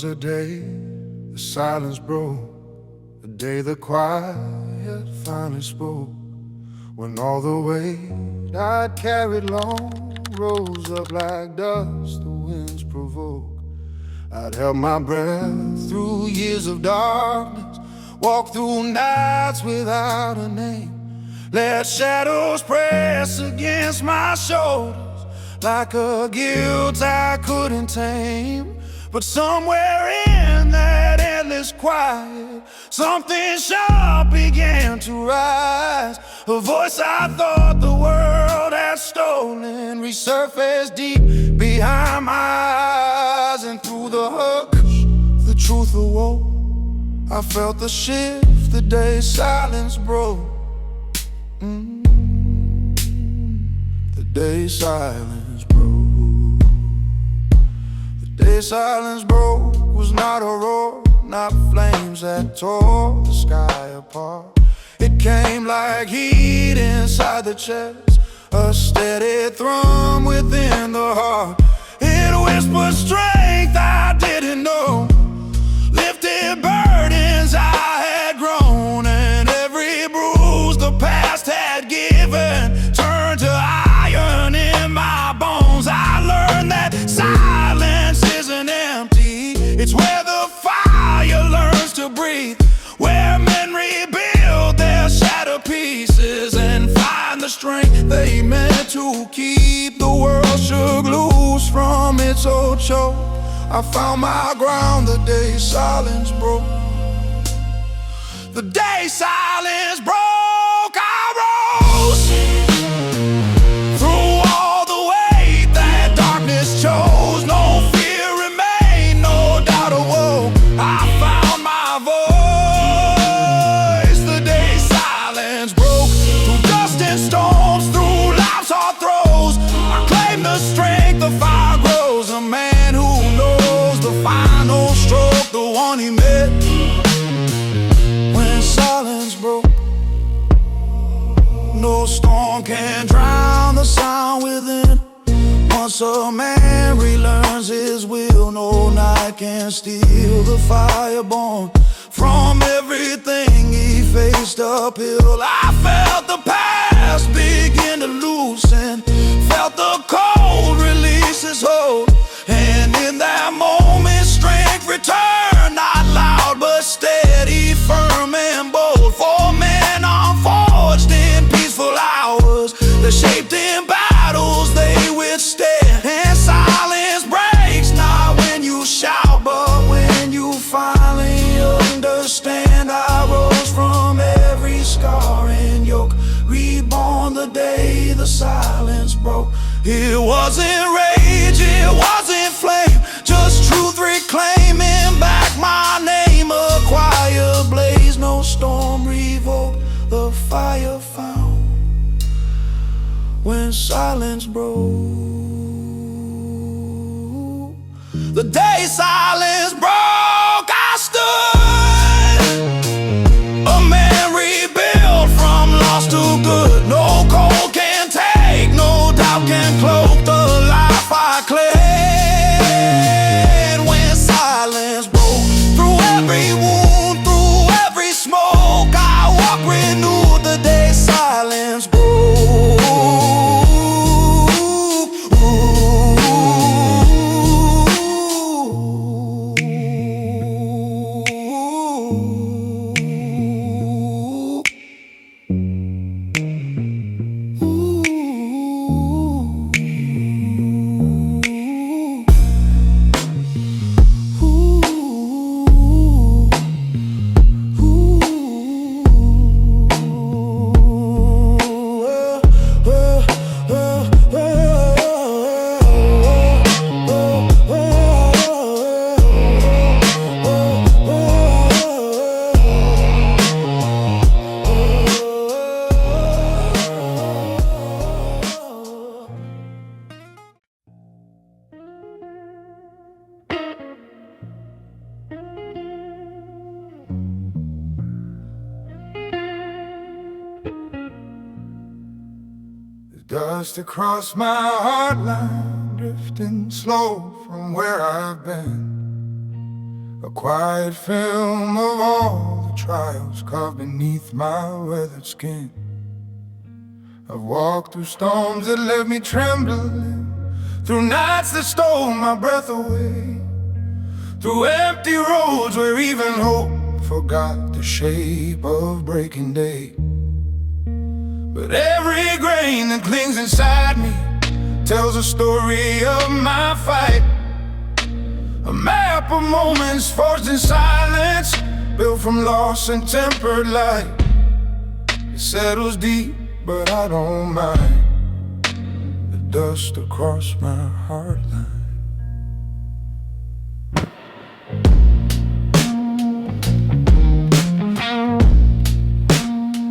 was a day the silence broke, the day the quiet finally spoke, when all the weight I'd carried long rose up like dust the winds provoke. I'd held my breath through years of darkness, walked through nights without a name, let shadows press against my shoulders like a guilt I couldn't tame. But somewhere in that endless quiet, something sharp began to rise. A voice I thought the world had stolen resurfaced deep behind my eyes, and through the hush, the truth awoke. I felt the shift the day silence broke. The day silence broke. The day silence broke was not a roar, not flames that tore the sky apart. It came like heat inside the chest, a steady thrum within the heart. It whispered strength I didn't know, lifted burdens I had grown, and every bruise the past had given turned to iron in my bones. I learned that silence isn't empty, it's where the fire learns to breathe, where men rebuild their shattered pieces and find the strength they meant to keep. The world shook loose from its old choke. I found my ground the day silence broke. The day silence broke, I rose through all the weight that darkness chose. No fear remained, no doubt awoke. I found my voice. The day silence broke. Through dust and storms, through life's hard throes, I claim the strength the fire grows. A man who knows the final stroke, the one he met when silence broke. No storm can drown the sound within. Once a man relearns his will, no night can steal the fire born from everything he faced uphill. I felt the past begin to loosen, felt the cold release its hold, and in that moment strength returned, not loud but steady, firm and bold. For men are forged in peaceful hours, they're shaped in battles they withstand. And silence breaks not when you shout, but when you finally understand. I rose from every scar and yoke, reborn the day the silence broke. It wasn't rage, it wasn't flame, just truth reclaiming back my name. A quiet blaze, no storm revoked the fire found when silence broke. The day silence broke, I stood, a man rebuilt from lost to good. No cold can take, no doubt can cloak the life I claimed when silence broke. Through every wound, through every smoke, I walk renewed. The day silence broke. Dust across my heartline, drifting slow from where I've been. A quiet film of all the trials carved beneath my weathered skin. I've walked through storms that left me trembling, through nights that stole my breath away, through empty roads where even hope forgot the shape of breaking day. But every grain that clings inside me tells a story of my fight, a map of moments forged in silence, built from loss and tempered light. It settles deep, but I don't mind the dust across my heart line.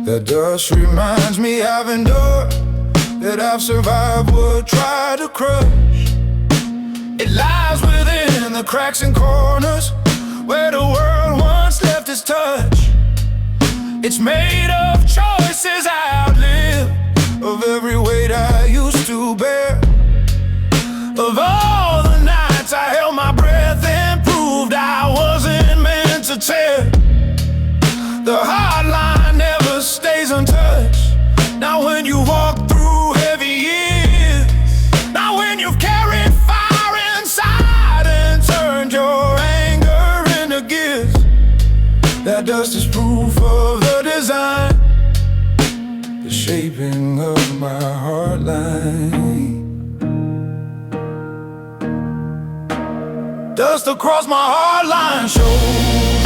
That dust reminds me I've endured, that I've survived what tried to crush. It lies within the cracks and corners where the world once left its touch. It's made of choices I outlived, of every weight I used to bear, of all the nights I held my breath and proved I wasn't meant to tear. The hard line never stays untouched. Now when you walk through heavy years, now when you've carried fire inside and turned your anger into gears, that dust is proof of the design, the shaping of my heart line. Dust across my heart line shows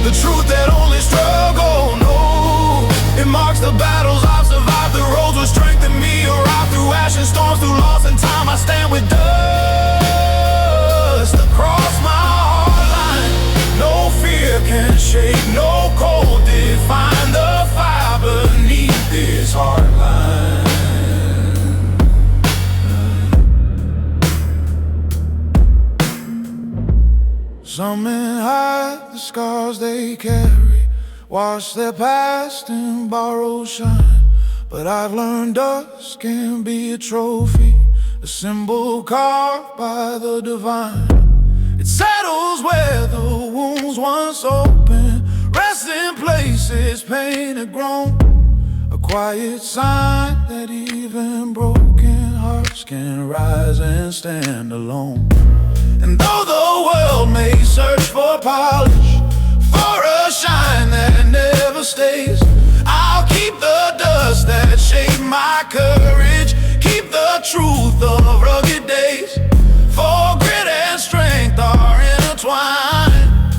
the truth that only struggle knows. It marks the battles I've survived, the roads will strengthen me. Arrive through ash and storms, through loss and time. I stand with dust across my heart line. No fear can shake, no cold define the fire beneath this heart line. Some men hide the scars they carry, wash their past and borrow shine. But I've learned dust can be a trophy, a symbol carved by the divine. It settles where the wounds once open, rest in places pain had grown. A quiet sign that even broken hearts can rise and stand alone. And though the world may search for polish, for a shine that never stays, I'll keep the dust that shaped my courage, keep the truth of rugged days. For grit and strength are intertwined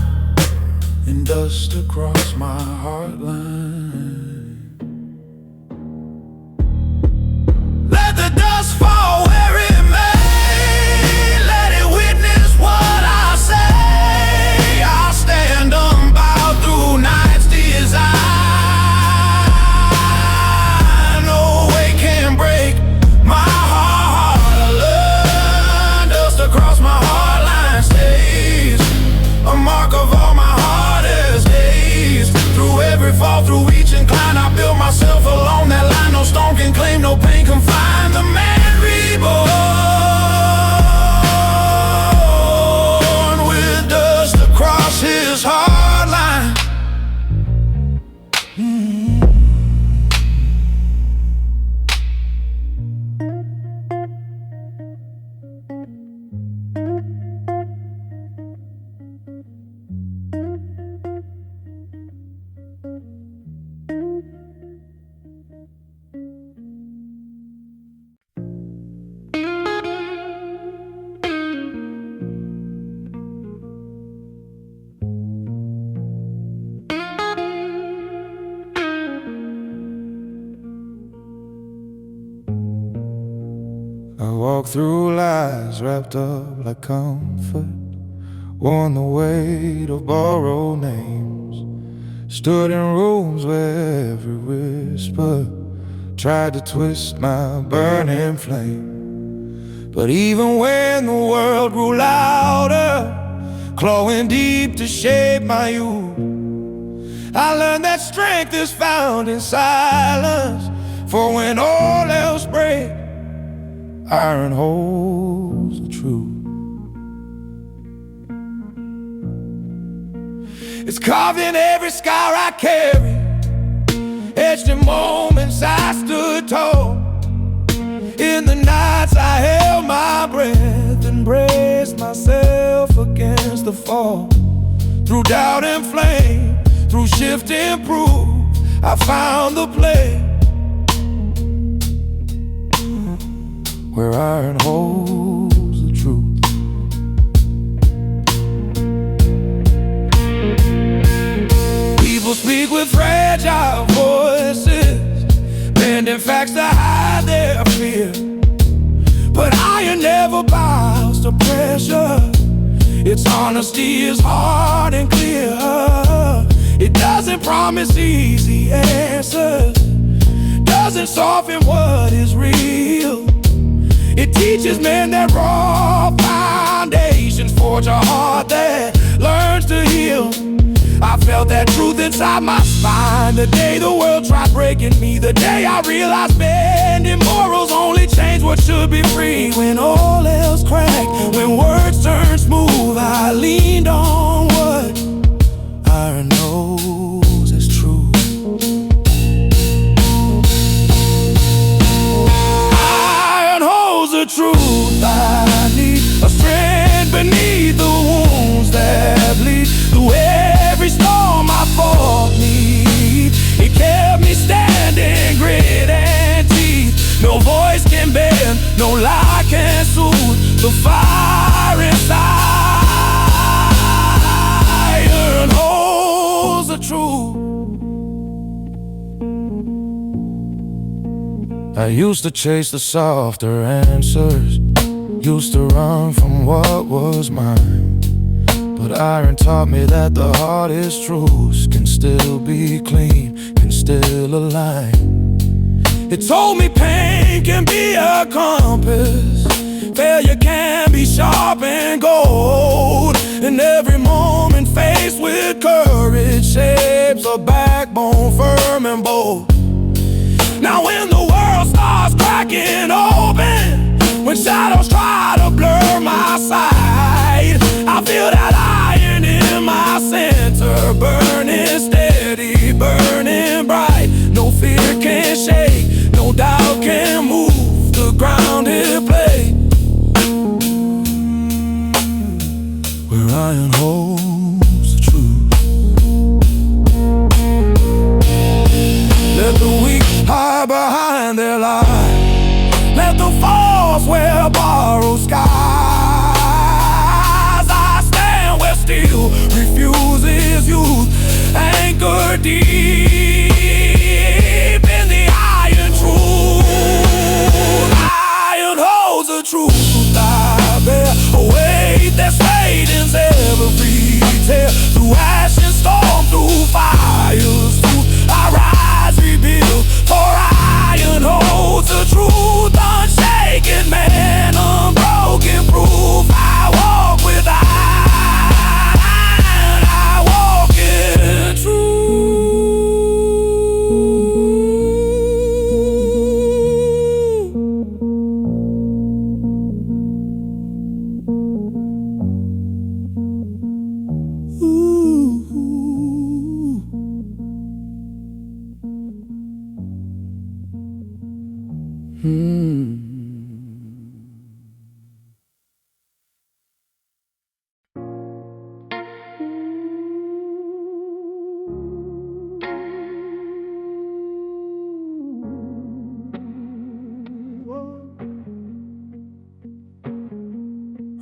in dust across my heart line. Let the dust fall where it may, let it witness what I say. I'll stand unbowed through night's desire. No way can break my heart. I learn dust across my heart line stays a mark of all my hardest days. Through every fall, through each incline, I built myself along that line. No storm can claim, no pain can find the man reborn with dust across his hard line. I walk through lies wrapped up like comfort, worn the weight of borrowed names, stood in rooms where every whisper tried to twist my burning flame. But even when the world grew louder, clawing deep to shape my youth, I learned that strength is found in silence. For when all else breaks, iron holds the truth. It's carved in every scar I carry, etched in moments I stood tall. In the nights I held my breath and braced myself against the fall. Through doubt and flame, through shift and proof, I found the place where iron holds the truth. People speak with fragile voices, bending facts to hide their fear. But iron never bows to pressure. Its honesty is hard and clear. It doesn't promise easy answers, doesn't soften what is real. It teaches men that raw foundations forge a heart that learns to heal. I felt that truth inside my spine the day the world tried breaking me, the day I realized bending morals only change what should be free. When all else cracked, when words turned smooth, I leaned on what iron knows is true. Iron holds the truth I need, a strength beneath the wounds that bleed. Through every storm I fought beneath, it kept me standing, grit and teeth. No voice can bend, no lie can soothe the fire inside. Iron holds the truth. I used to chase the softer answers, used to run from what was mine. But iron taught me that the hardest truths can still be clean, can still align. It told me pain can be a compass, failure can be sharp and gold, and every moment faced with courage shapes a backbone firm and bold. Now when the world starts cracking open, when shadows try to blur my sight, I feel that iron in my center, burning steady, burning bright. No fear can shake, no doubt can move the grounded place where iron holds the truth. Let the weak hide behind their lies, let the false wear borrowed skies. I stand where steel refuses youth, anchored deep in the iron truth. Iron holds the truth I bear, a weight that's laden's every tear. Through ash and storm, through fires, through I rise, rebuild, for iron holds the truth. Unshaken man, unbroken proof. I walk with iron, I walk in truth.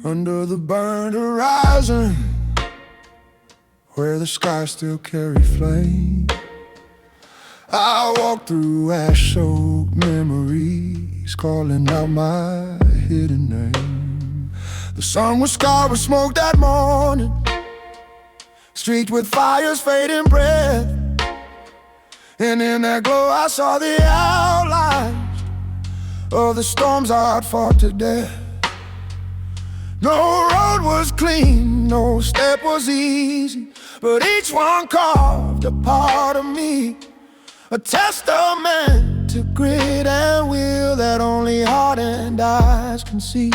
Under the burned horizon, where the skies still carry flame, I walk through ash-soaked memories, calling out my hidden name. The sun was scarred with smoke that morning, streaked with fire's fading breath. And in that glow I saw the outlines of the storms I'd fought to death. No road was clean, no step was easy, but each one carved a part of me, a testament to grit and will that only hardened eyes can see.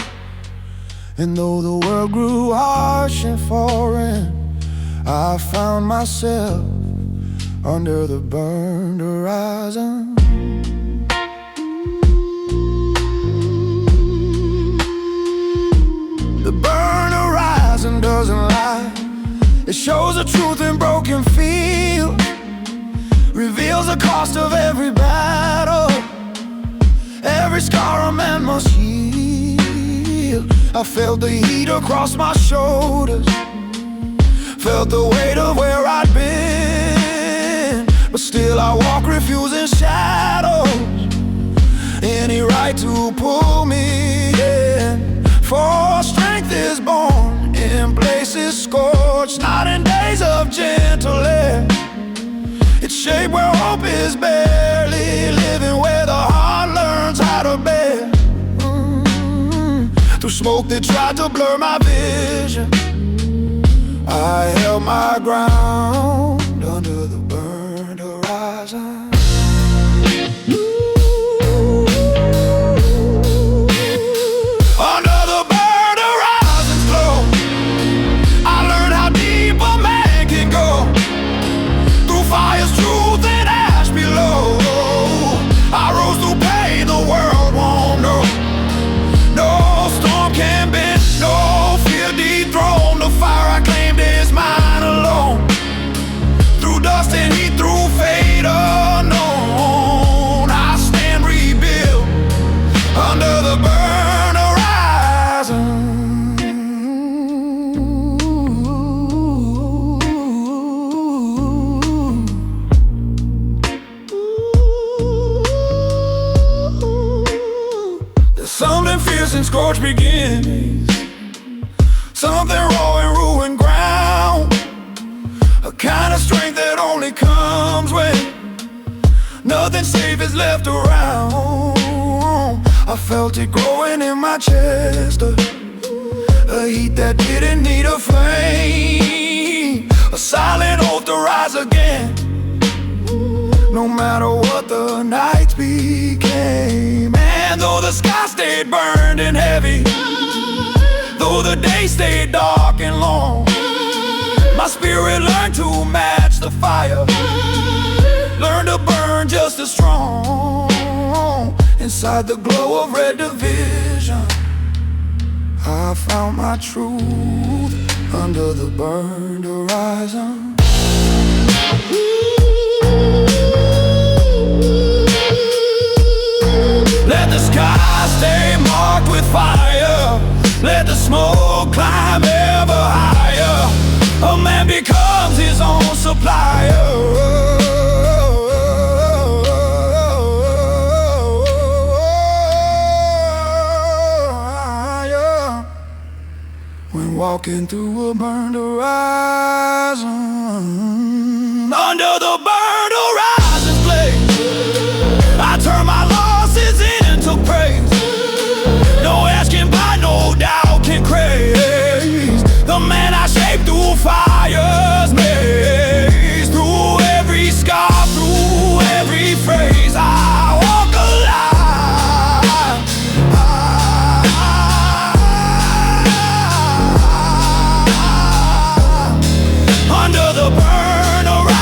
And though the world grew harsh and foreign, I found myself under the burned horizon. The burned horizon doesn't lie. It shows the truth in broken fields, reveals the cost of every battle, every scar a man must heal. I felt the heat across my shoulders, felt the weight of where I'd been, but still I walk refusing shadows, any right to pull me in. For strength is born in places scorched, not in days of gentle air. It's shaped where hope is barely living, where the heart learns how to bear. Through smoke that tried to blur my vision, I held my ground under the burned horizon. Under the burned horizon's glow, I learned how deep a man can go, through fire's truth and ash below. I rose through pain the world won't know. No storm can bend, no fear dethrone. The fire I claimed is mine alone. Through dust and heat, through fate unknown, I stand rebuilt under the burned horizon. There's something fierce in scorched beginnings, something raw in ruined ground, a kind of strength that only comes when nothing safe is left around. I felt it growing in my chest, a heat that didn't need a flame, a silent oath to rise again, no matter what the nights became. And though the sky stayed burned and heavy, though the day stayed dark and long, my spirit learned to match the fire, learned to burn just as strong. Inside the glow of red division, I found my truth under the burned horizon. Let the sky stay marked with fire, let the smoke climb ever higher. A man becomes his own supplier. When walking through a burned horizon, under the burned horizon's blaze, I turn my losses into praise. No asking by, no doubt can craze the man I shaped through fire's maze. Through every scar, through every phrase, I walk alive. Under the burned horizon.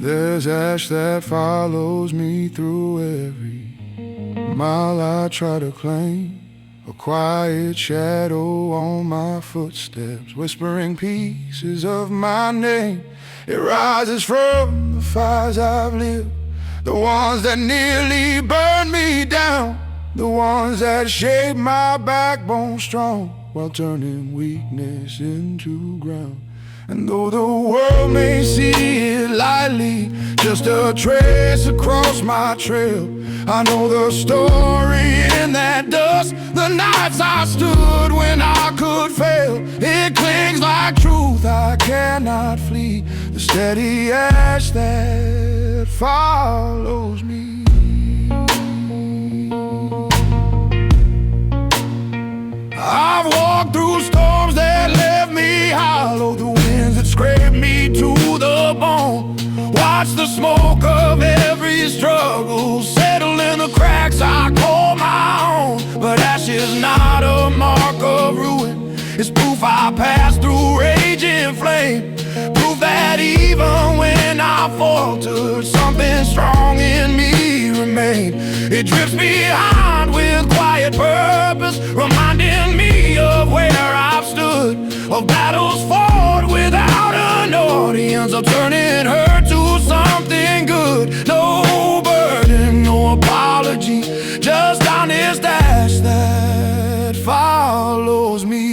There's ash that follows me through every mile I try to claim, a quiet shadow on my footsteps, whispering pieces of my name. It rises from the fires I've lived, the ones that nearly burned me down, the ones that shaped my backbone strong, while turning weakness into ground. And though the world may see it lightly, just a trace across my trail, I know the story in that dust, the nights I stood when I could fail. It clings like truth I cannot flee, the steady ash that follows me. I've walked through storms that left me hollow, the winds that scraped me to the bone. Watch the smoke of every struggle settle in the cracks I call my own. But ash is not a mark of ruin, it's proof I passed through raging flame. Proof that even when I faltered, something strong in me remained. It drifts behind with quiet purpose, reminding me of where I've stood, of battles fought without an audience, of turning hurt to something good. No burden, no apology, just honest ash that follows me.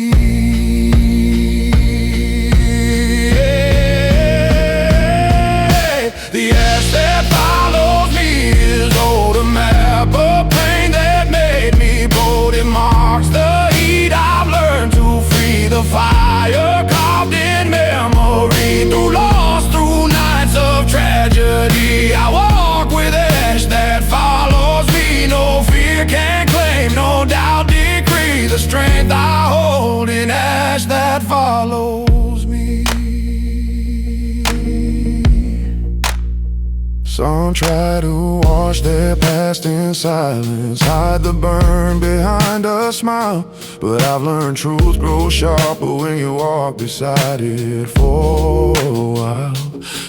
The ash that follows me is old, a map of pain that made me bold. It marks the heat I've learned to free, the fire carved in memory. Through loss, through nights of tragedy, I walk with ash that follows me. No fear can claim, no doubt decree, the strength I hold in ash that follows me. Some try to wash their past in silence, hide the burn behind a smile. But I've learned truth grows sharper when you walk beside it for a while.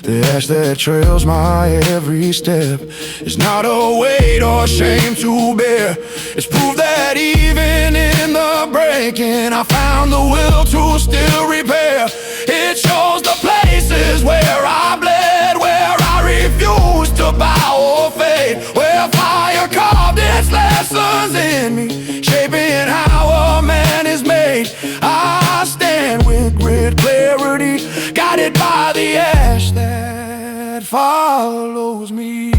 The ash that trails my every step is not a weight or shame to bear. It's proof that even in the breaking, I found the will to still repair. It shows the places where I bled, where I refused to bow or fade, where fire carved its lessons in me, shaping how a man is made. I stand with great clarity, guided by the ash that follows me.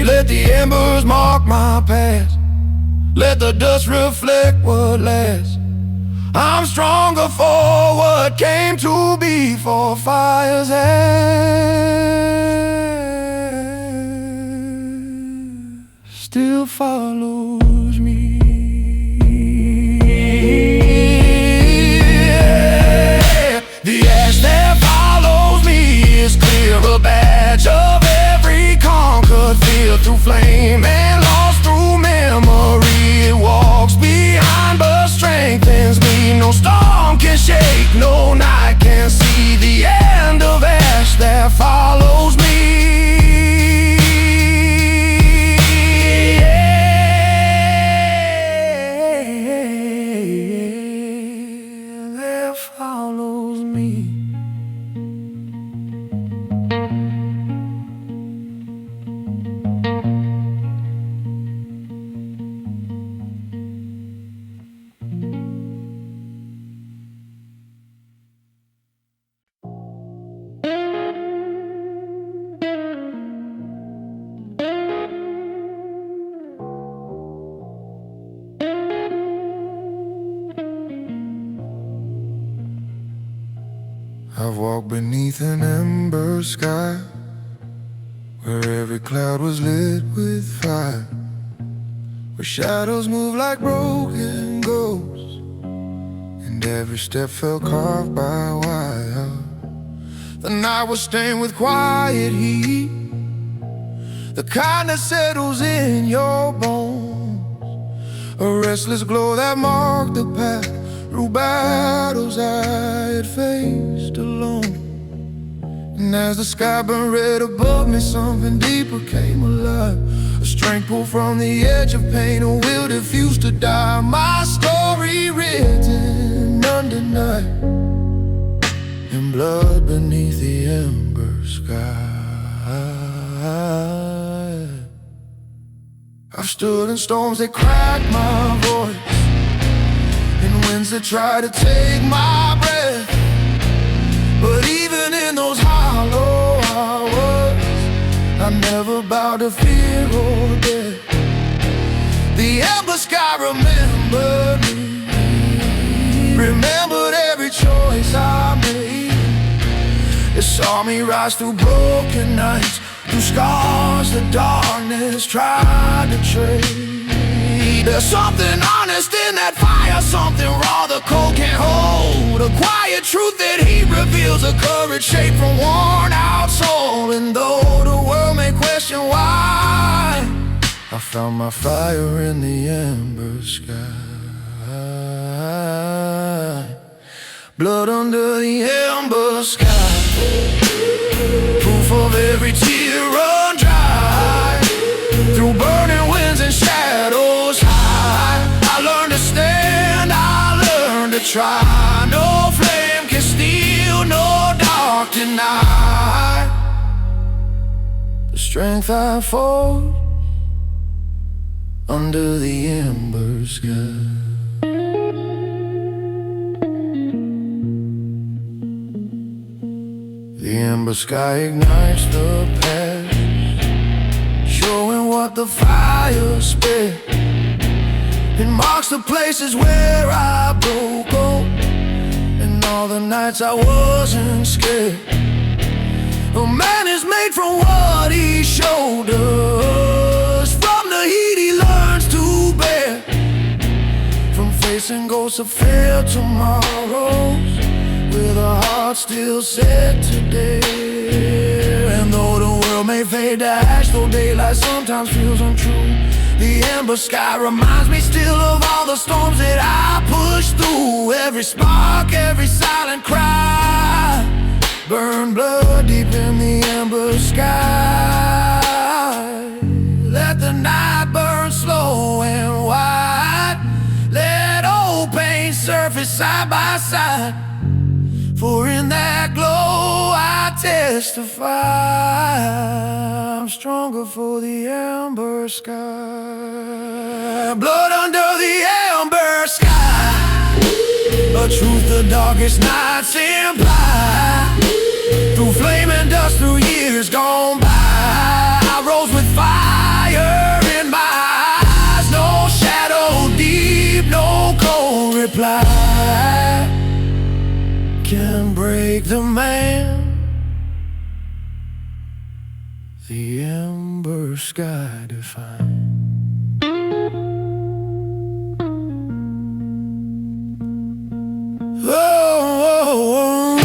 Let the embers mark my past, let the dust reflect what lasts. I'm stronger for what came to be, for fire's ash still follows me. The ash that follows me is clear, a badge of every conquered fear. Through flame and lost through memory, it walks behind but strengthens me. No storm can shake, no night can see the end of ash that follows me. That follows me. I've walked beneath an ember sky, where every cloud was lit with fire, where shadows move like broken ghosts, and every step felt carved by wire. The night was stained with quiet heat, the kind that settles in your bones, a restless glow that marked the path through battles I had faced alone. And as the sky burned red above me, something deeper came alive, a strength pulled from the edge of pain, a will diffused to die. My story written undenied, in blood beneath the ember sky. I've stood in storms that cracked my voice, winds that try to take my breath. But even in those hollow hours, I never bow to fear or death. The ember sky remembered me, remembered every choice I made. It saw me rise through broken nights, through scars the darkness tried to trade. There's something honest in that fire, something raw the cold can't hold. A quiet truth that he reveals, a courage shaped from worn out soul. And though the world may question why, I found my fire in the ember sky. Blood under the ember sky, proof of every tear run dry. Through burning winds and shadows high, I learned to stand, I learned to try. No flame can steal, no dark deny the strength I fought under the ember sky. The ember sky ignites the past, showing what the fire spit. It marks the places where I broke home, and all the nights I wasn't scared. A man is made from what he showed us, from the heat he learns to bear, from facing ghosts of failed tomorrows, with a heart still set today. And though the world may fade to ash, though daylight sometimes feels untrue, the ember sky reminds me still of all the storms that I pushed through. Every spark, every silent cry, burn blood deep in the ember sky. Let the night burn slow and wide, let old pain surface side by side. For in that glow I testify, I'm stronger for the ember sky. Blood under the ember sky, a truth the darkest nights imply. Through flame and dust, through years gone by, I rose with fire in my eyes. No shadow deep, no cold reply can break the man the ember sky defines. Oh, oh, oh.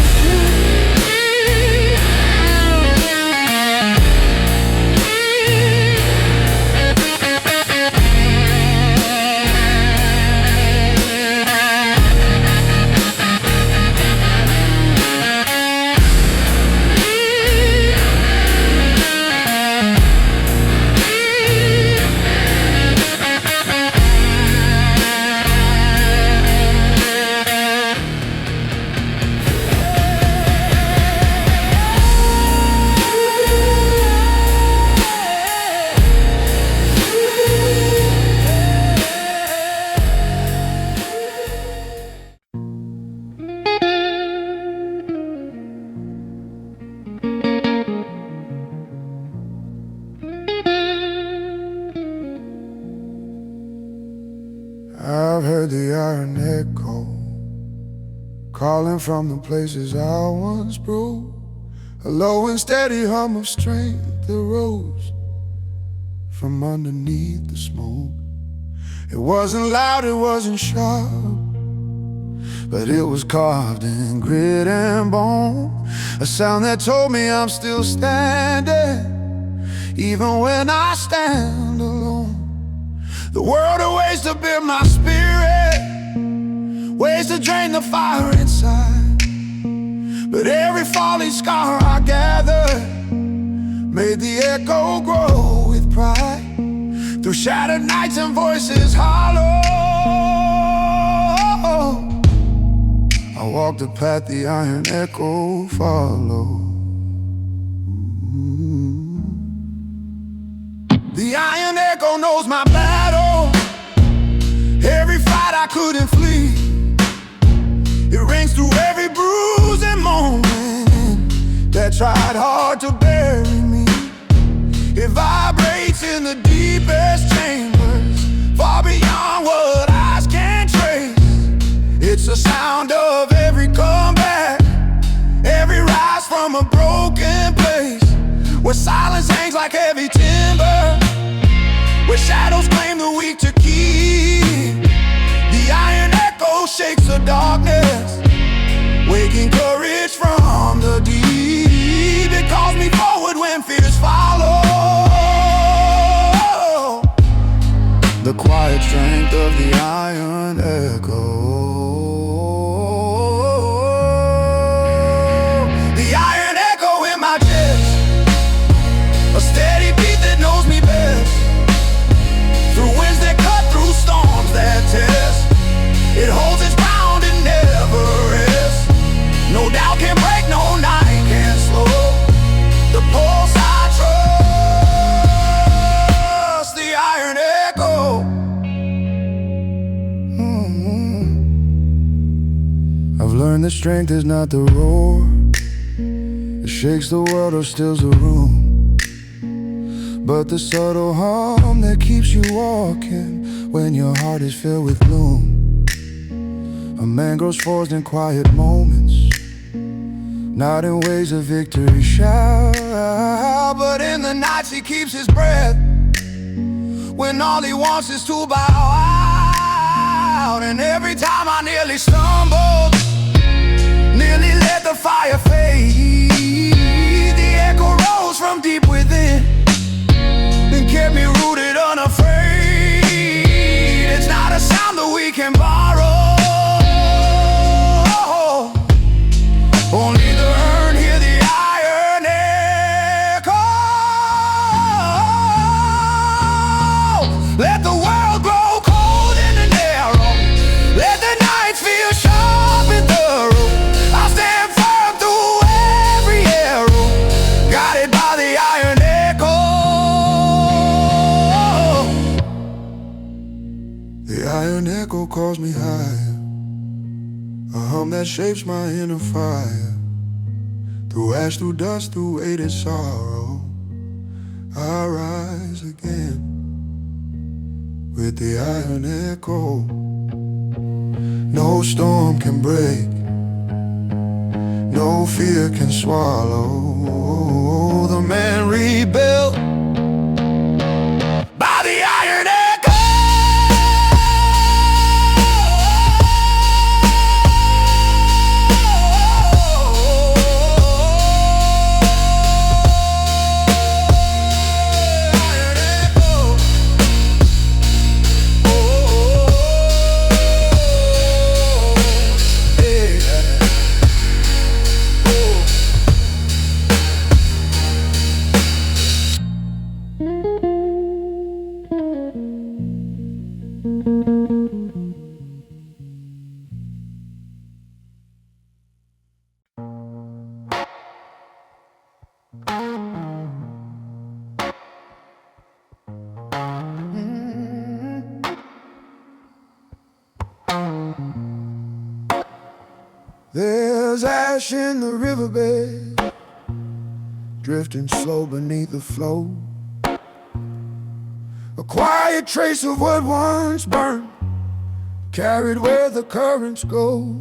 I've heard the iron echo calling from the places I once broke. A low and steady hum of strength that rose from underneath the smoke. It wasn't loud, it wasn't sharp, but it was carved in grit and bone. A sound that told me I'm still standing, even when I stand alone. The world are ways to build my spirit, ways to drain the fire inside. But every falling scar I gathered made the echo grow with pride. Through shattered nights and voices hollow, I walked the path the iron echo followed. The iron echo knows my battle, every fight I couldn't flee. tried hard to bury me. It vibrates in the deepest chambers, far beyond what eyes can trace. It's the sound of every comeback, every rise from a broken place, where silence hangs like heavy timber, where shadows claim the weak to keep. The iron echo shakes the darkness, waking courage from the deep. It calls me forward when fears follow. The quiet strength of the iron echo. The iron echo in my chest, a steady beat that knows me best. Through winds that cut, through storms that test, it holds its ground and never rests. No doubt can break, no night can slow the pulse I trust. The iron echo. I've learned that strength is not the roar that shakes the world or stills the room, but the subtle hum that keeps you walking when your heart is filled with gloom. A man grows forged in quiet moments, not in ways of victory shout, but in the nights he keeps his breath, when all he wants is to bow out. And every time I nearly stumbled, nearly let the fire fade, the echo rose from deep within and kept me rooted, unafraid. It's not a sound that we can borrow, only the earn hear the iron echo. Let the world grow cold and narrow, let the nights feel sharp and thorough. I'll stand firm through every arrow, guided by the iron echo. The iron echo calls me higher, a hum that shapes my inner fire. Through ash, through dust, through weighted sorrow, I rise again with the iron echo. No storm can break, no fear can swallow the man rebuilt by the iron echo. There's ash in the riverbed, drifting slow beneath the flow. A quiet trace of what once burned, carried where the currents go.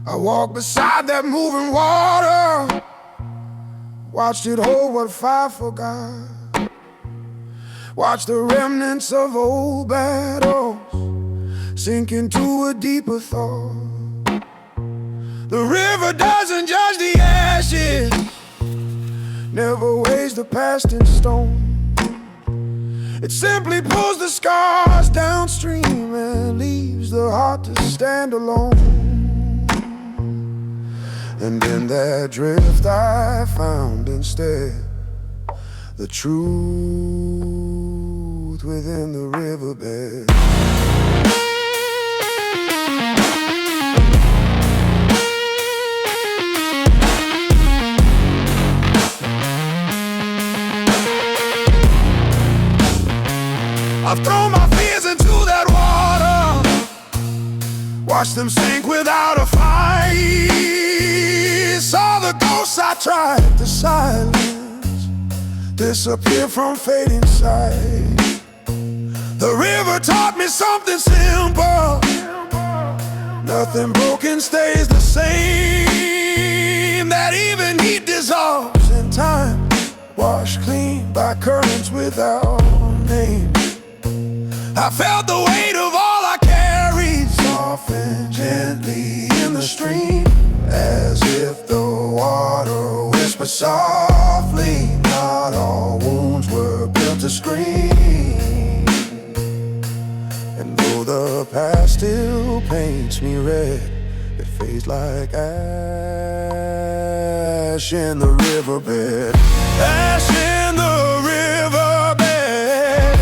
I walked beside that moving water, watched it hold what fire forgot, watched the remnants of old battles sink into a deeper thought. The river doesn't judge the ashes, never weighs the past in stone. It simply pulls the scars downstream and leaves the heart to stand alone. And in that drift I found instead the truth within the riverbed. I've thrown my fears into that water, watched them sink without a fight. Saw the the ghosts I tried to silence disappear from fading sight. The river taught me something simple: nothing broken stays the same. That even heat dissolves in time, washed clean by currents without name. I felt the weight of all I carried soften gently in the stream, as if the water whispered softly. Not all wounds were built to scream, and though the past still paints me red, it fades like ash in the riverbed. Ash in the riverbed,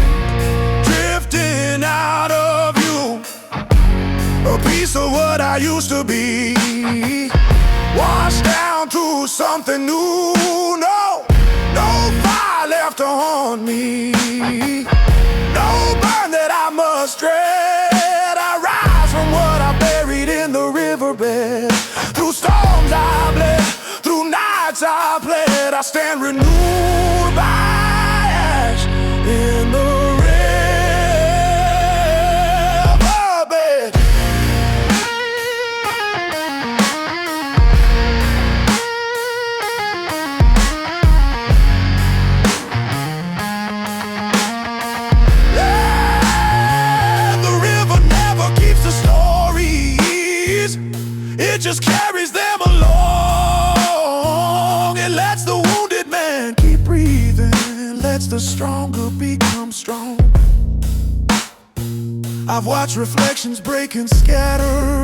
drifting out of you, a piece of what I used to be, washed down to something new. No fire left to haunt me, no burn that I must dread. I rise from what I buried in the riverbed. Through storms I bled, through nights I pled. I stand renewed by ash in the riverbed. It just carries them along. It lets the wounded man keep breathing, lets the stronger become strong. I've watched reflections break and scatter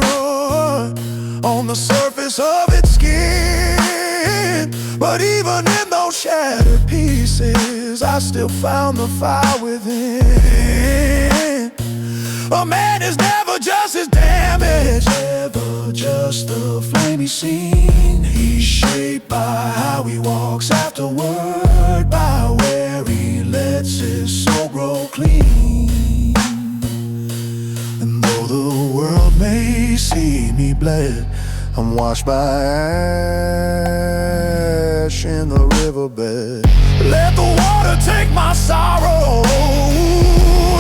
on the surface of its skin, but even in those shattered pieces, I still found the fire within. A man is never just his damage, never just the flame he's seen. He's shaped by how he walks afterward, by where he lets his soul grow clean. And though the world may see me bled, I'm washed by ash in the riverbed. Let the water take my sorrow,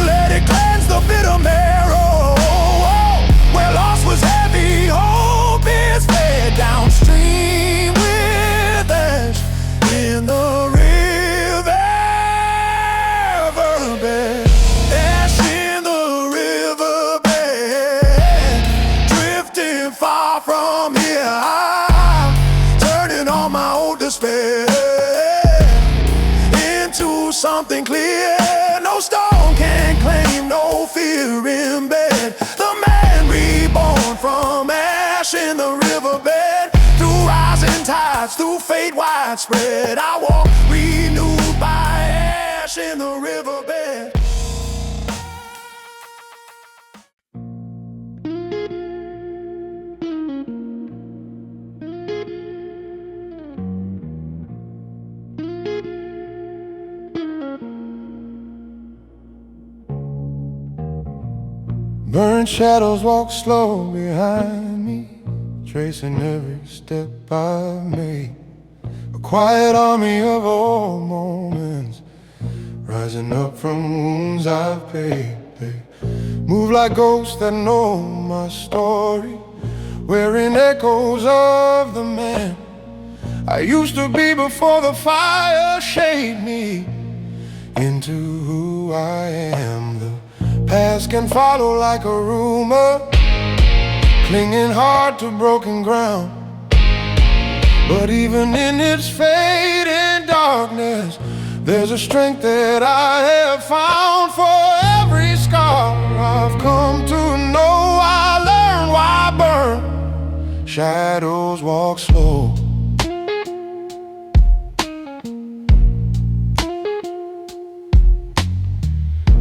let it cleanse the bitter marrow. Where loss was heavy, hope is fed downstream with ash in the riverbed. Ash in the riverbed, drifting far from here, turning all my old despair into something clear. No stone can claim, no fear in bed. The man reborn from ash in the riverbed. Through rising tides, through fate widespread, I walk renewed by ash in the riverbed. Burnt shadows walk slow behind me, tracing every step I've made. A quiet army of old moments, rising up from wounds I've paid. They move like ghosts that know my story, wearing echoes of the man I used to be before the fire shaped me into who I am. The past can follow like a rumor, clinging hard to broken ground. But even in its fading darkness, there's a strength that I have found. For every scar I've come to know, I learn why burn shadows walk slow.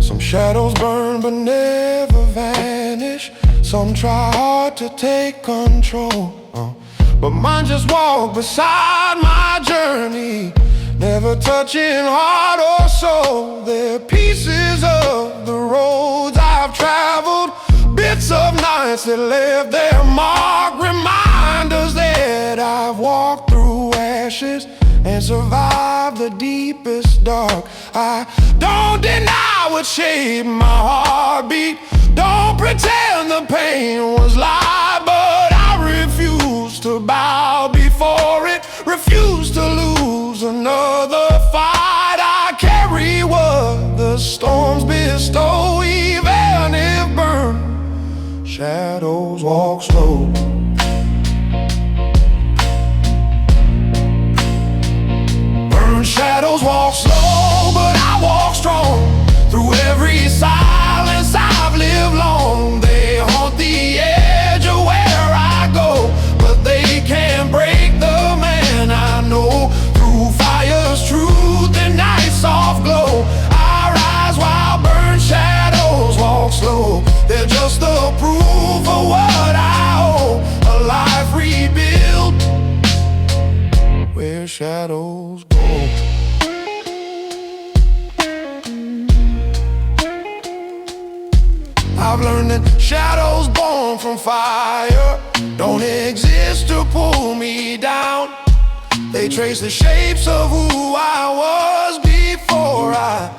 Some shadows burn but never vanish. Some try hard to take control, but mine just walk beside my journey, never touching heart or soul. They're pieces of the roads I've traveled, bits of nights that left their mark, reminders that I've walked through ashes and survive the deepest dark. I don't deny what shaped my heartbeat, don't pretend the pain was lie, but I refuse to bow before it, refuse to lose another fight. I carry what the storms bestow, even if burn, shadows walk slow. Shadows walk slow, but I walk strong. Through every silence I've lived long, they haunt the edge of where I go, but they can't break the man I know. Through fire's truth and night's soft glow, I rise while burned shadows walk slow. They're just the proof of what I owe, a life rebuilt where shadows go. I've learned that shadows born from fire don't exist to pull me down. They trace the shapes of who I was before I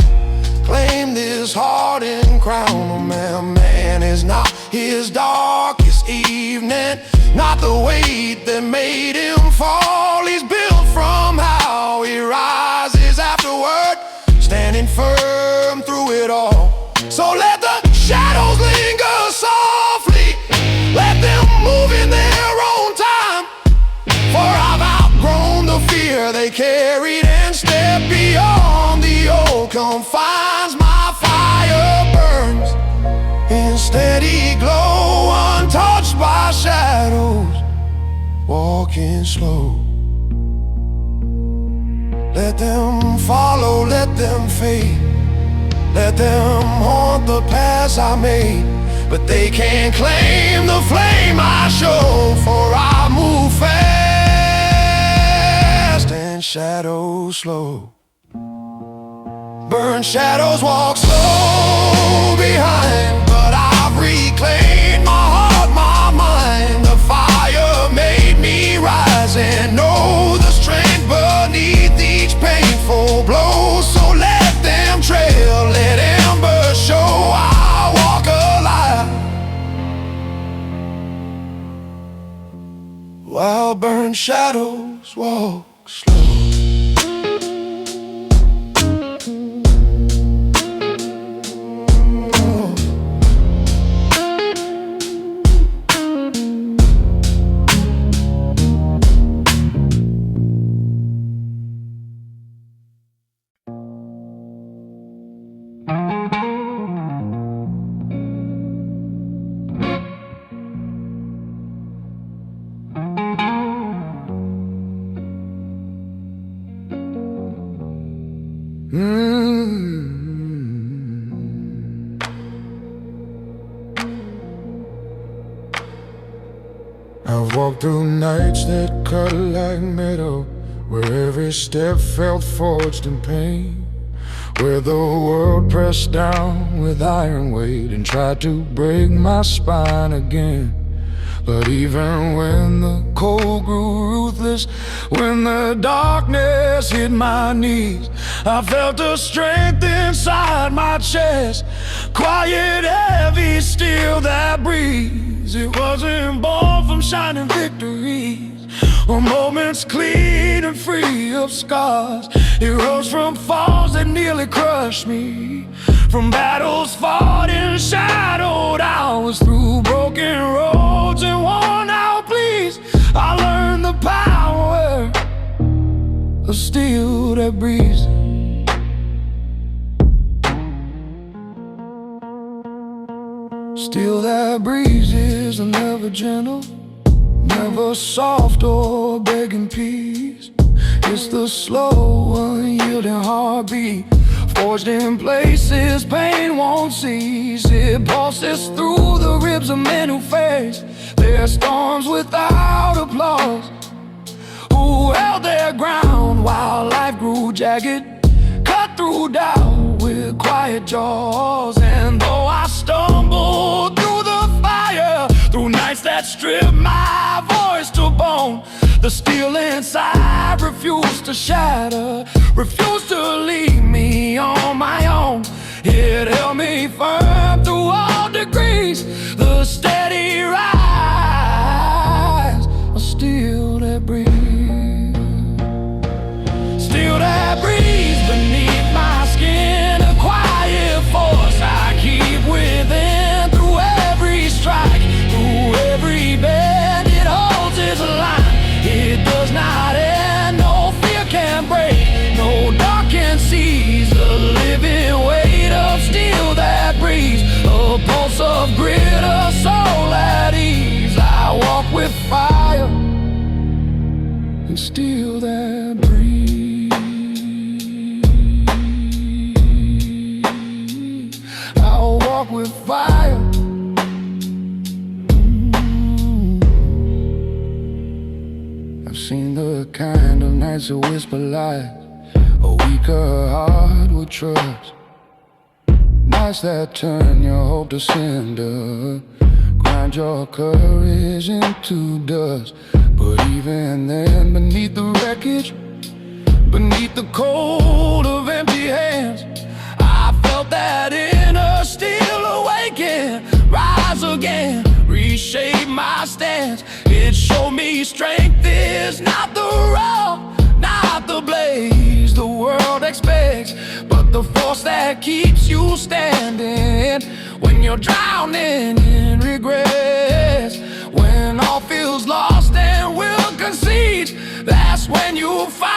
claimed this hardened crown. Man is not his darkest evening, not the weight that made him fall. He's built from how he rises afterward, standing firm through it all. So let the shadows linger softly, let them move in their own time, for I've outgrown the fear they carried and stepped beyond the old confines. My fire burns in steady glow, untouched by shadows walking slow. Let them follow, let them fade, let them haunt the paths I made, but they can't claim the flame I show, for I move fast and shadows slow. Burn shadows walk slow behind, but I've reclaimed my heart, my mind. The fire made me rise and know the strength beneath each painful blow. So let them trail, let ember show I walk alive while burned shadows walk slow. I've walked through nights that cut like metal, where every step felt forged in pain, where the world pressed down with iron weight and tried to break my spine again. But even when the cold grew ruthless, when the darkness hit my knees, I felt a strength inside my chest, quiet, heavy, still that breeze. It wasn't born from shining victories or moments clean and free of scars. It rose from falls that nearly crushed me, from battles fought in shadowed hours, through broken roads and worn out pleas. I learned the power of steel that breathes. Steel that breezes are never gentle, never soft or begging peace. It's the slow, unyielding heartbeat, forged in places pain won't cease. It pulses through the ribs of men who face their storms without applause, who held their ground while life grew jagged, cut through doubt with quiet jaws. And though I stumbled through the fire, through nights that stripped my voice to bone, the The steel inside refused to shatter, refused to leave me on my own. It held me firm through all degrees. The steady rise of steel that breathes. Still that breeze beneath my skin, a quiet force I keep within. Through every strike, through every bend, it holds its line. It does not end, no fear can break, no dark can seize the living weight of steel that breathes. A pulse of grit, a soul at ease. I walk with fire and steel that breathes. I'll walk with fire. I've seen the kind of nights that whisper lies, a weaker heart will trust. Nights that turn your hope to cinder, grind your courage into dust. But even then, beneath the wreckage, beneath the cold of empty hands, I felt that inner steel awaken, rise again, reshape my stance. It showed me strength is not the raw, not the blaze the world expects, but the force that keeps you standing when you're drowning in regrets. When all feels lost and will concede, that's when you find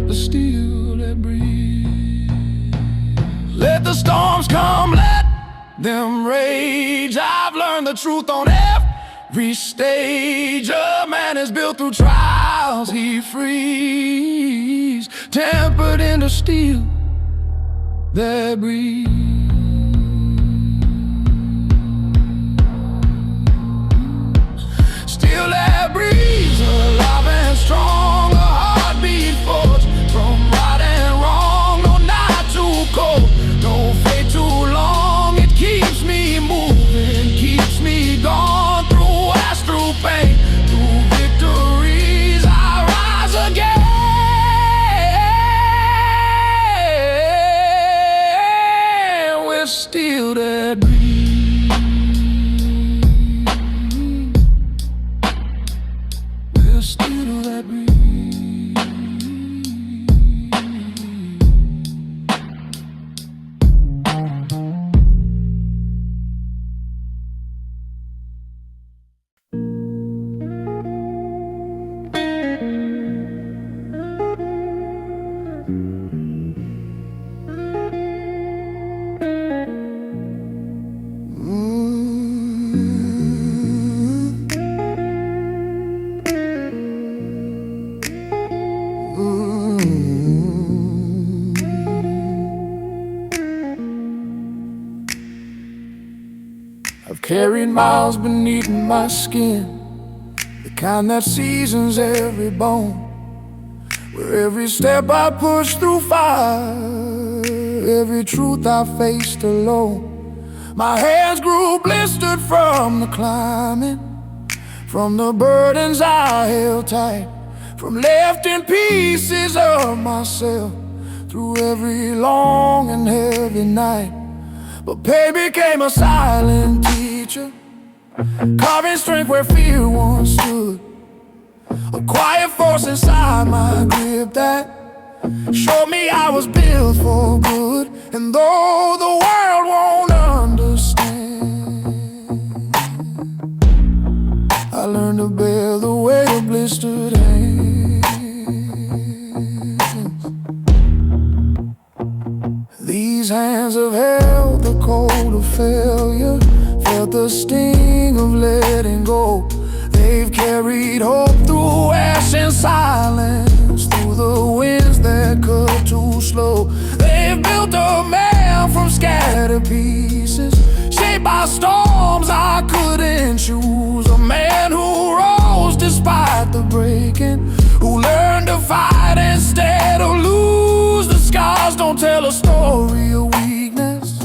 the steel that breathes. Let the storms come, let them rage. I've learned the truth on every stage. A man is built through trials he frees, tempered into steel that breathes. Steel that breathes, alive and strong, a heartbeat forged from right and wrong. No, not too cold, no fate too long. It keeps me moving, keeps me gone. Through ash, through pain, through victories, I rise again with steel that breathes. With steel that breathes. I've carried miles beneath my skin, the kind that seasons every bone, where every step I push through fire, every truth I faced alone. My hands grew blistered from the climbing, from the burdens I held tight, from left in pieces of myself through every long and heavy night. But pain became a silent teacher, carving strength where fear once stood. A quiet force inside my grip that showed me I was built for good. And though the world won't understand, I learned to bear the weight of blistered hands. These hands have held the cold of failure, felt the sting of letting go. They've carried hope through ash and silence, through the winds that cut too slow. They've built a man from scattered pieces, shaped by storms I couldn't choose. A man who rose despite the breaking, who learned to fight instead of lose. The scars don't tell a story of weakness,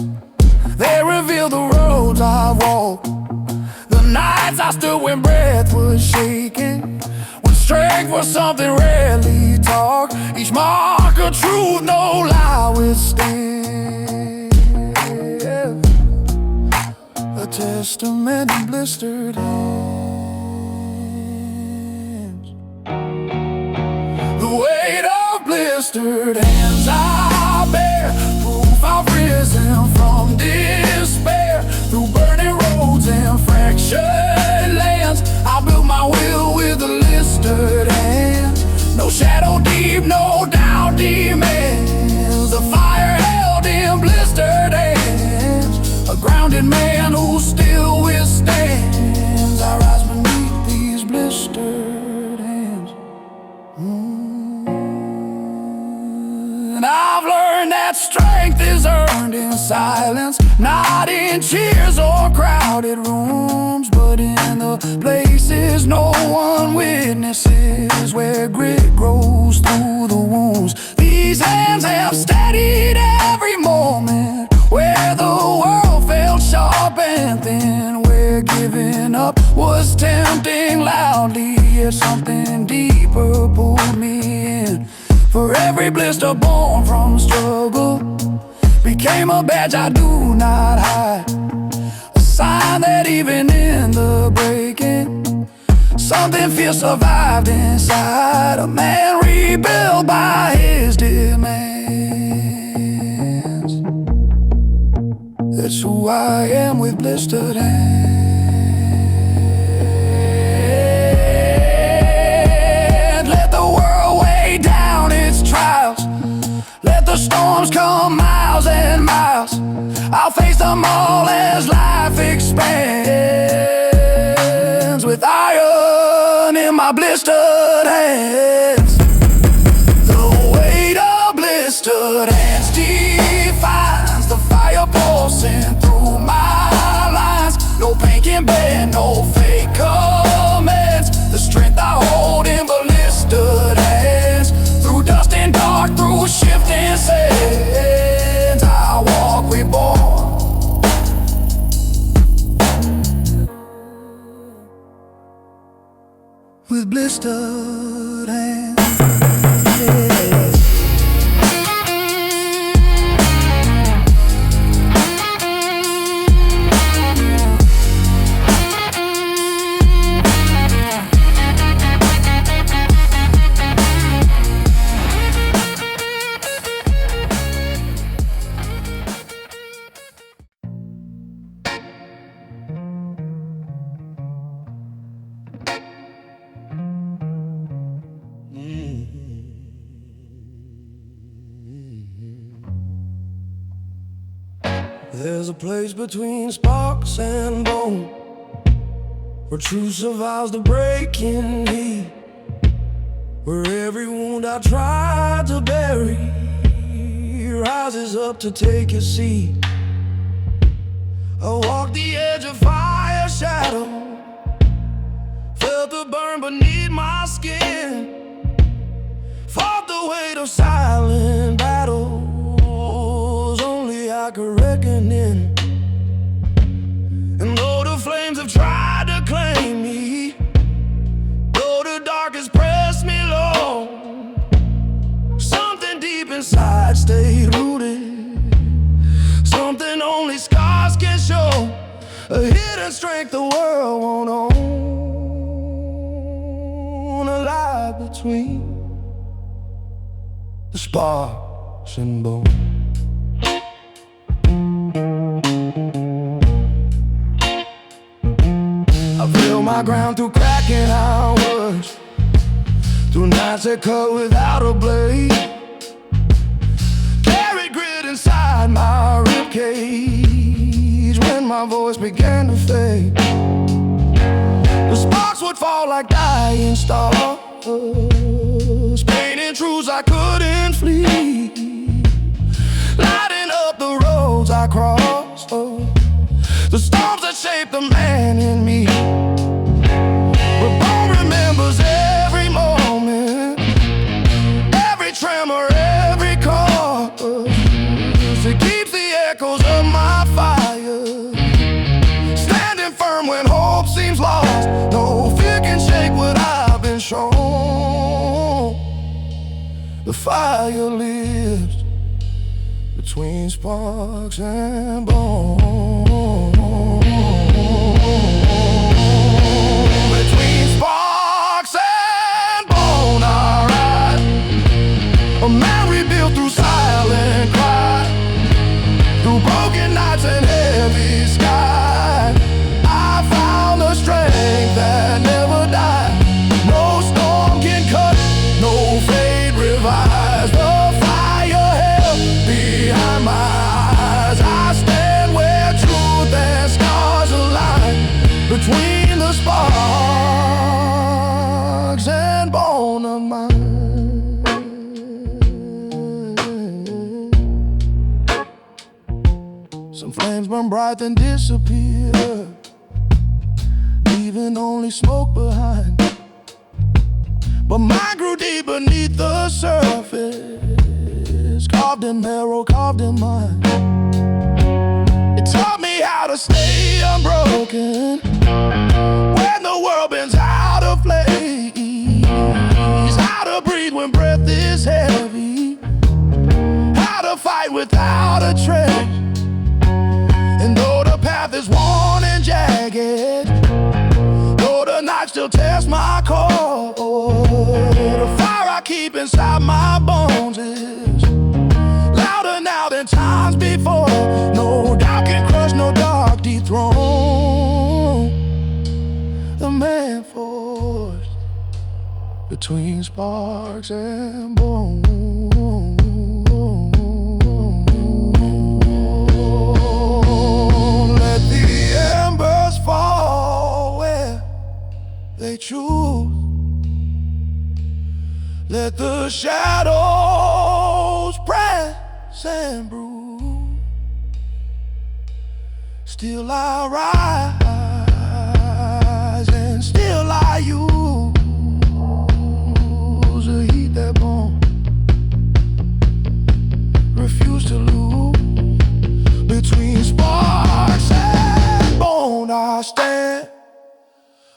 they reveal the roads I've walked, the nights I stood when breath was shaking, when strength was something rarely taught. Each mark of truth, no lie withstand. A testament in blistered hands. The weight of blistered hands I bear, proof I've risen from despair. Through burning roads and fractured lands, I built my will with a blistered hand. No shadow deep, no doubt demands. The fire held in blistered hands. A grounded man who still withstands. I rise beneath these blistered hands. And I've learned that strength is earned in silence, not in cheers or crowded rooms, but in the places no one witnesses, where grit grows through the wounds. These hands have steadied every moment, where the world felt sharp and thin, where giving up was tempting loudly, yet something deeper pulled me in. For every blister born from struggle became a badge I do not hide, a sign that even in the breaking, something fierce survived inside. A man rebuilt by his demands. That's who I am with blistered hands. Let the world weigh down its trials, let the storms come miles and miles. I'll face them all as life expands, with iron in my blistered hands. The weight of blistered hands defines the fire pulsing through my lines. No pain can bend, no fake commands. The strength I hold in blistered hands. Through dust and dark, through shifting sands, I walk reborn. With blistered hands, yeah. There's a place between sparks and bone, where truth survives the breaking heat, where every wound I tried to bury rises up to take a seat. I walked the edge of fire shadow, felt the burn beneath my skin, fought the weight of silent battles only I could reckon in. And though the flames have tried to claim me, though the dark has pressed me low, something deep inside stayed rooted, something only scars can show, a hidden strength the world won't own, alive between the sparks and bone. I feel my ground through cracking hours, through nights that cut without a blade, carried grit inside my ribcage when my voice began to fade. The sparks would fall like dying stars, painting truths I couldn't flee, lighting up the roads I crossed, the storms that shaped the man in me. But bone remembers every moment, every tremor, every cause. It keeps the echoes of my fire, standing firm when hope seems fire lives between sparks and bone. Between sparks and bone, I ride. A man rebuilt through silent cry, through broken nights and heavy sky. I found the strength that never died. No storm can cut, no fate revise. The fire held behind my eyes. I stand where truth and scars align, between the sparks and bone of mine. Some flames burn bright then disappear, leaving only smoke behind. But mine grew deep beneath the surface, carved in marrow, carved in mind. It taught me how to stay unbroken when the world bends out of place, how to breathe when breath is heavy, how to fight without a trace. And though the path is worn and jagged, though the knife still tears my core, the fire I keep inside my bones is louder now than times before. No doubt can crush, no dark dethrone the man forged between sparks and bone. Let the embers fall where they choose. Let the shadows press and bruise. Still I rise and still I use the heat that bone refuse to lose. Between sparks and bone I stand,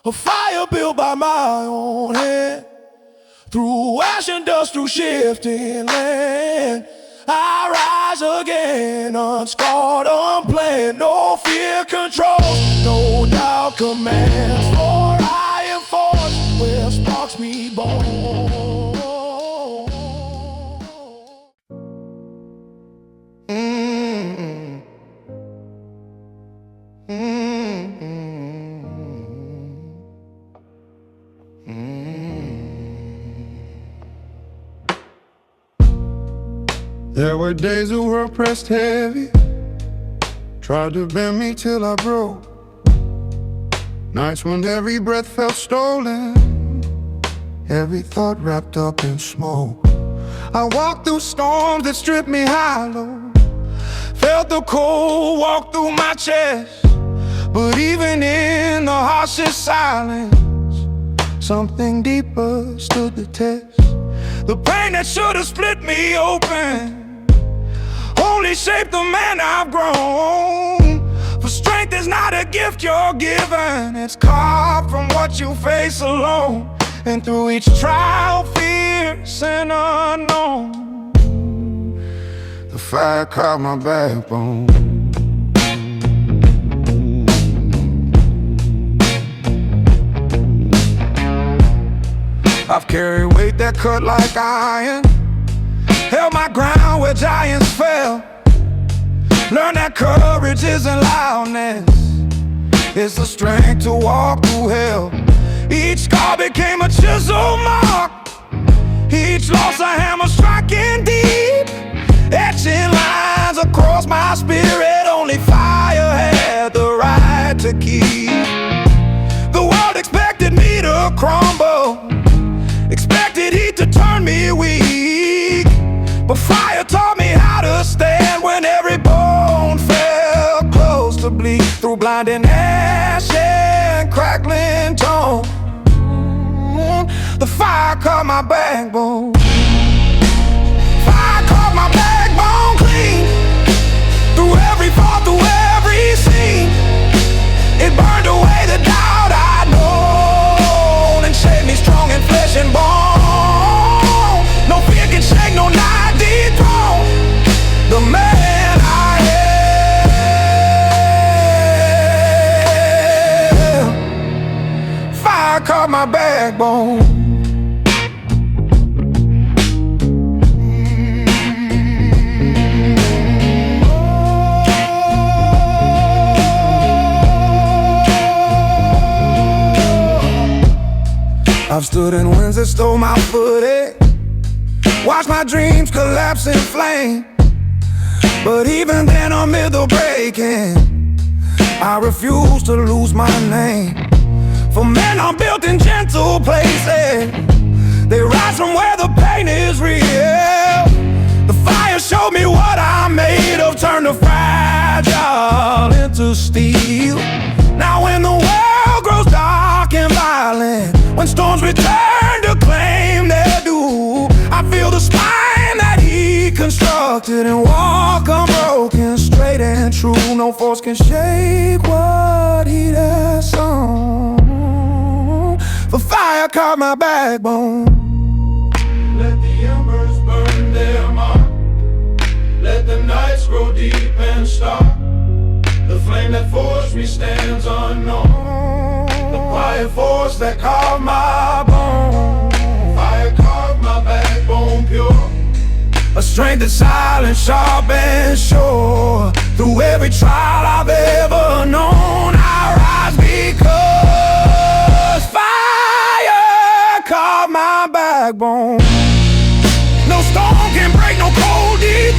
a fire built by my own hand. Through ash and dust, through shifting land, I rise again, unscarred, unplanned. No fear controls, no doubt commands. For I am forged where sparks meet bone. There were days that were pressed heavy, tried to bend me till I broke. Nights when every breath felt stolen, every thought wrapped up in smoke. I walked through storms that stripped me hollow, felt the cold walk through my chest. But even in the harshest silence, something deeper stood the test. The pain that should have split me open only shaped the man I've grown. For strength is not a gift you're given, it's carved from what you face alone. And through each trial, fierce and unknown, the fire carved my backbone. I've carried weight that cut like iron, held my ground where giants fell. Learned that courage isn't loudness, it's the strength to walk through hell. Each scar became a chisel mark, each loss a hammer striking deep, etching lines across my spirit only fire had the right to keep. The world expected me to crumble, expected heat to turn me weak, but fire taught me how to stand when every bone fell close to bleed. Through blinding ash and crackling tone, the fire caught my backbone. Fire caught my backbone clean. Through every fall, through every scene, it burned away the doubt I'd known and shaped me strong in flesh and bone. No fear can shake, no I've stood in winds that stole my footing, watched my dreams collapse in flame. But even then amid the breaking, I refuse to lose my name. For men are built in gentle places, they rise from where the pain is real. The fire showed me what I'm made of, turned the fragile into steel. Now when the world grows dark and violent, when storms return to claim their due, I feel the spine that he constructed and walk unbroken, straight and true. No force can shake what he has sown. For fire carved my backbone. Let the embers burn their mark. Let the nights grow deep and stark. The flame that forged me stands unknown. The quiet force that carved my bone. Fire carved my backbone pure. A strength that's silent, sharp and sure. Through every trial I've ever known, I rise because fire carved my backbone. No storm can break, no cold deep